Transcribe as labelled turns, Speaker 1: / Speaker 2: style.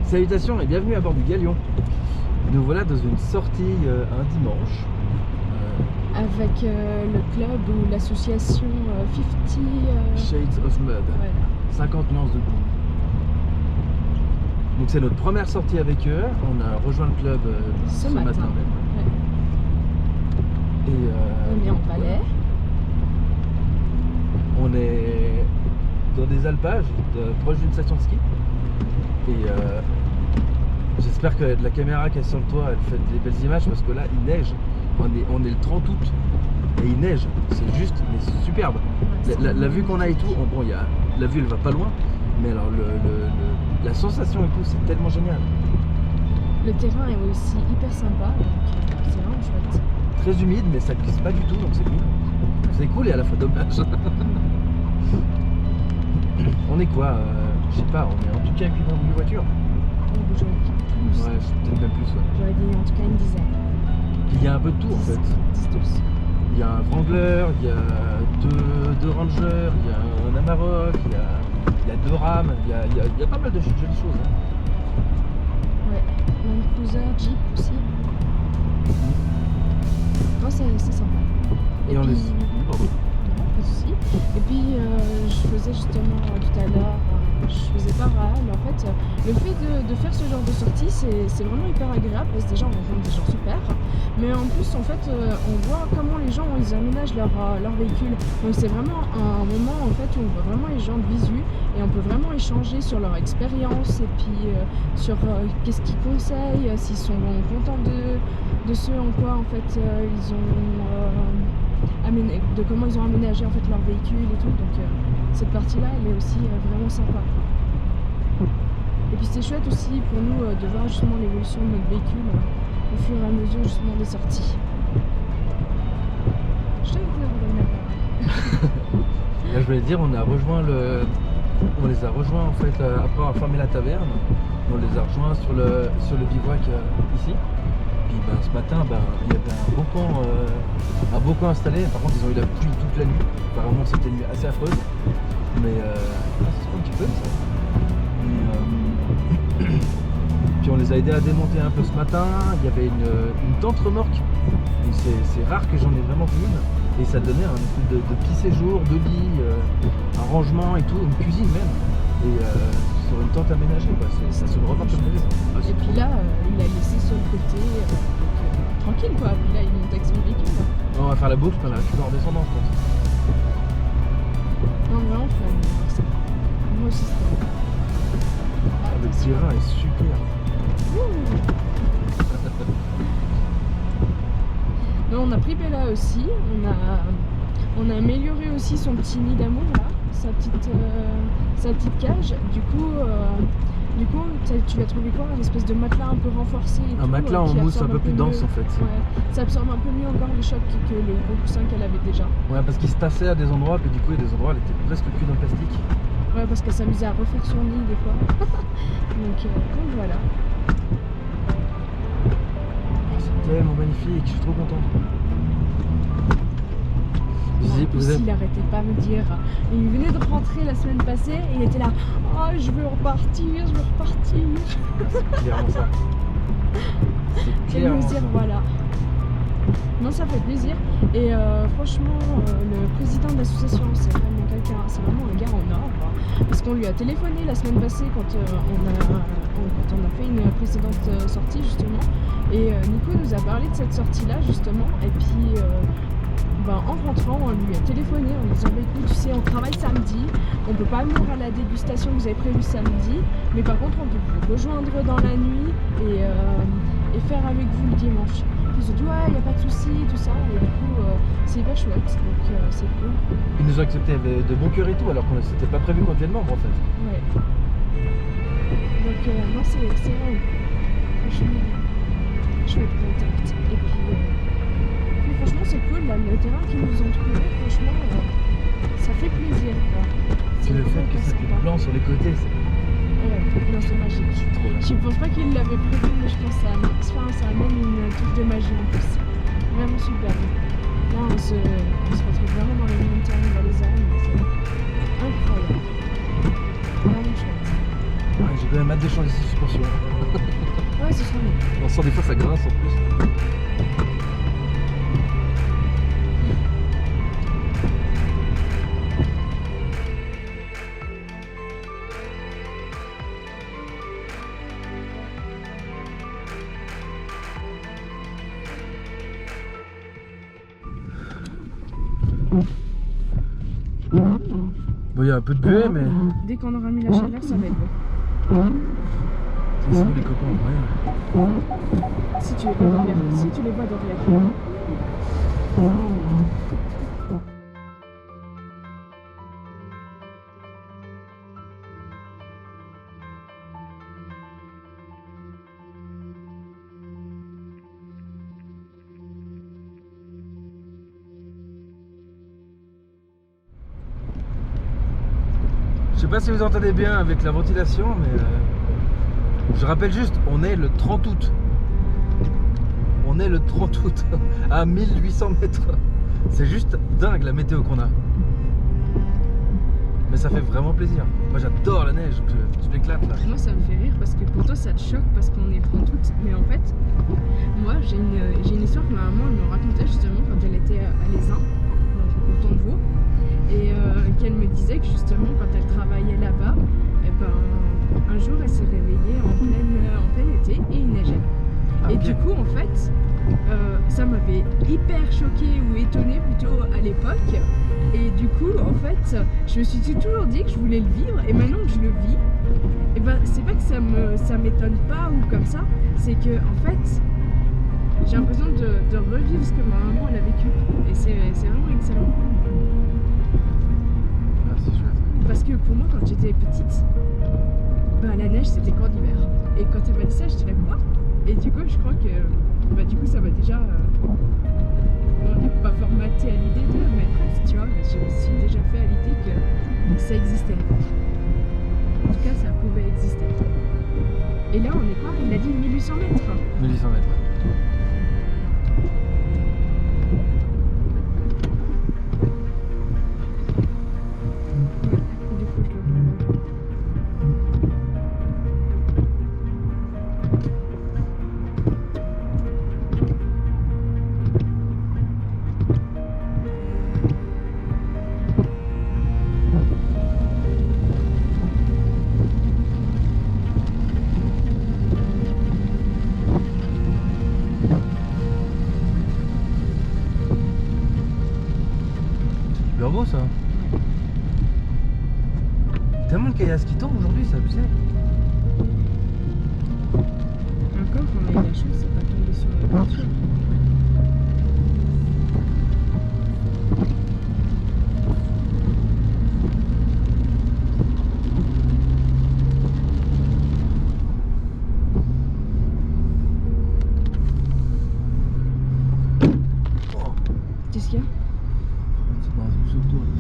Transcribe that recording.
Speaker 1: Salutations et bienvenue à bord du Galion. Nous voilà dans une sortie un dimanche.
Speaker 2: Avec le club ou l'association 50
Speaker 1: Shades of Mud.
Speaker 2: Voilà.
Speaker 1: 50 nuances de bleu. Donc c'est notre première sortie avec eux. On a rejoint le club
Speaker 2: Ce matin
Speaker 1: même.
Speaker 2: Ouais.
Speaker 1: Et,
Speaker 2: On est en Valais.
Speaker 1: On est dans des alpages, proche d'une station de ski. Et j'espère que la caméra qui est sur le toit, elle fait des belles images parce que là, il neige. On est le 30 août et il neige. C'est juste, mais c'est superbe.
Speaker 2: Ouais,
Speaker 1: La vue qu'on a et tout, bon, la vue elle va pas loin, mais alors la sensation et tout, c'est tellement génial.
Speaker 2: Le terrain est aussi hyper sympa, donc c'est vraiment chouette.
Speaker 1: Très humide, mais ça glisse pas du tout, donc c'est cool. C'est cool et à la fois dommage. On est quoi je sais pas, on est en tout cas avec une voiture.
Speaker 2: Donc j'aurais dit plus.
Speaker 1: Ouais, c'est peut-être même plus. Ouais.
Speaker 2: J'aurais dit en tout cas une dizaine.
Speaker 1: Puis il y a un peu de tout en fait.
Speaker 2: 10-12.
Speaker 1: Il y a un Wrangler, il y a deux Rangers, il y a un Amarok, il y a deux rames, il y a pas mal de jolies choses. Hein.
Speaker 2: Ouais. Land Cruiser, Jeep aussi. Non, c'est sympa.
Speaker 1: Et on
Speaker 2: puis,
Speaker 1: les... Pardon.
Speaker 2: non, pas de souci. Et puis je faisais justement tout à l'heure, je faisais pareil. En fait, le fait de faire ce genre de sortie, c'est vraiment hyper agréable parce que déjà on rencontre des gens super. Mais en plus, en fait, on voit comment les gens ils aménagent leur véhicule. Donc c'est vraiment un moment en fait où on voit vraiment les gens de visu et on peut vraiment échanger sur leur expérience et puis sur qu'est-ce qu'ils conseillent, s'ils sont contents de ce en quoi en fait ils ont de comment ils ont aménagé en fait leur véhicule et tout. Donc cette partie-là, elle est aussi vraiment sympa. Et puis c'est chouette aussi pour nous de voir justement l'évolution de notre véhicule au fur et à mesure justement des sorties. Je t'ai dit de donner la parole.
Speaker 1: Là, je voulais dire, on les a rejoints en fait après avoir fermé la taverne. On les a rejoints sur le bivouac ici. Puis ce matin, il y avait un beau camp installé. Par contre, ils ont eu la pluie toute la nuit. Apparemment, c'était une nuit assez affreuse. Mais ça se prend un petit peu ça. Puis on les a aidés à démonter un peu ce matin. Il y avait une tente remorque. C'est rare que j'en ai vraiment vu une. Et ça donnait un espèce de petit séjour, de lit, un rangement et tout, une cuisine même. Et sur une tente aménagée, ça se remarque comme ça.
Speaker 2: Et puis là, il a laissé sur le côté, tranquille quoi. Puis là, il monte avec son véhicule.
Speaker 1: On va faire la boucle, on a récupéré en descendant, je pense.
Speaker 2: Non, vraiment, c'est moi aussi, c'était.
Speaker 1: Le terrain est super.
Speaker 2: Non, on a pris Bella aussi. On a amélioré aussi son petit nid d'amour là, sa petite cage. Du coup, tu vas trouver quoi? Une espèce de matelas un peu renforcé. Et
Speaker 1: Un
Speaker 2: tout,
Speaker 1: matelas en
Speaker 2: qui
Speaker 1: mousse un
Speaker 2: absorbe
Speaker 1: peu plus dense
Speaker 2: mieux.
Speaker 1: en fait.
Speaker 2: Ouais, ça absorbe un peu mieux encore les chocs que le gros coussin qu'elle avait déjà.
Speaker 1: Ouais, parce qu'il se tassait à des endroits, puis du coup, il y a des endroits, elle était presque cul dans le plastique.
Speaker 2: Ouais, parce qu'elle s'amusait à refaire son nid des fois. donc voilà.
Speaker 1: C'est tellement magnifique, je suis trop content.
Speaker 2: En plus, il arrêtait pas de me dire. Il venait de rentrer la semaine passée et il était là. Oh, je veux repartir, je veux repartir.
Speaker 1: C'est clairement ça. C'est
Speaker 2: Et
Speaker 1: clairement
Speaker 2: nous
Speaker 1: ça.
Speaker 2: dire voilà. Non, ça fait plaisir. Et franchement, le président de l'association, c'est vraiment quelqu'un, c'est vraiment un gars en or. Parce qu'on lui a téléphoné la semaine passée quand on a fait une précédente sortie justement. Et Nico nous a parlé de cette sortie-là justement. Et puis en rentrant, on lui a téléphoné en disant écoute, tu sais, on travaille samedi, on peut pas venir à la dégustation que vous avez prévue samedi, mais par contre on peut vous rejoindre dans la nuit et faire avec vous le dimanche. Ils ont dit ouais, il n'y a pas de souci, tout ça, et du coup c'est hyper chouette, donc c'est cool.
Speaker 1: Ils nous ont accepté de bon cœur et tout, alors que c'était pas prévu qu'on vienne membre en fait.
Speaker 2: Ouais. Donc non, c'est vraiment franchement chouette contact. Et puis franchement c'est cool, là, le terrain qu'ils nous ont trouvé, franchement ça fait plaisir quoi.
Speaker 1: C'est le fait que c'était blanc sur les côtés,
Speaker 2: non, c'est magique.
Speaker 1: c'est trop bien.
Speaker 2: Je pense pas qu'il l'avait prévu, mais je pense que ça amène une touche de magie en plus. Vraiment super. Là, on se retrouve vraiment dans les montagnes, dans les Alpes. C'est incroyable. Vraiment chouette.
Speaker 1: Ouais, j'ai quand même hâte de changer ces suspensions.
Speaker 2: Ouais, ce sera bien.
Speaker 1: On sent des fois ça grince en plus. Bon, il y a un peu de buée, mais
Speaker 2: Dès qu'on aura mis la chaleur, ça va être bon.
Speaker 1: c'est où les copains? Ouais.
Speaker 2: Si tu les vois derrière. Si tu les vois derrière.
Speaker 1: Je sais pas si vous entendez bien avec la ventilation, mais je rappelle juste, on est le 30 août. On est le 30 août à 1800 mètres. C'est juste dingue la météo qu'on a. Mais ça fait vraiment plaisir. Moi j'adore la neige, donc tu m'éclates là.
Speaker 2: Moi, ça me fait rire parce que pour toi, ça te choque parce qu'on est 30 août. Mais en fait, moi, j'ai une histoire que ma maman elle me racontait justement quand elle était à l'Aisin, donc au Tonneau, et qu'elle me disait que justement, quand elle travaillait là-bas, eh ben, un jour, elle s'est réveillée en plein été et il neigeait.
Speaker 1: Ah,
Speaker 2: Et
Speaker 1: ok.
Speaker 2: du coup, en fait, ça m'avait hyper choquée ou étonnée plutôt à l'époque. Et du coup, en fait, je me suis toujours dit que je voulais le vivre. Et maintenant que je le vis, et ben, c'est pas que ça m'étonne pas ou comme ça. C'est que, en fait, j'ai l'impression de revivre ce que ma maman elle a vécu. Et c'est vraiment excellent.
Speaker 1: Ah, c'est chouette.
Speaker 2: Parce que pour moi, quand j'étais petite, bah, la neige c'était qu'en hiver. Et quand elle m'a dit ça, j'étais là quoi? Et du coup, je crois que bah, du coup, ça m'a déjà comment dire, pas formaté à l'idée de, mais presque, tu vois, je me suis déjà fait à l'idée que ça existait. En tout cas, ça pouvait exister. Et là, on est quoi? Il a dit 1800 mètres.
Speaker 1: 1800 mètres.
Speaker 2: Du coup, je le vois.
Speaker 1: C'est super beau ça. Tellement de caillasses qui tombent aujourd'hui, c'est abusé.
Speaker 2: Encore qu'on a eu la chance, c'est pas tombé sur la voiture.
Speaker 1: Oh,
Speaker 2: Qu'est-ce qu'il y a?
Speaker 1: c'est pas un truc sur le toit.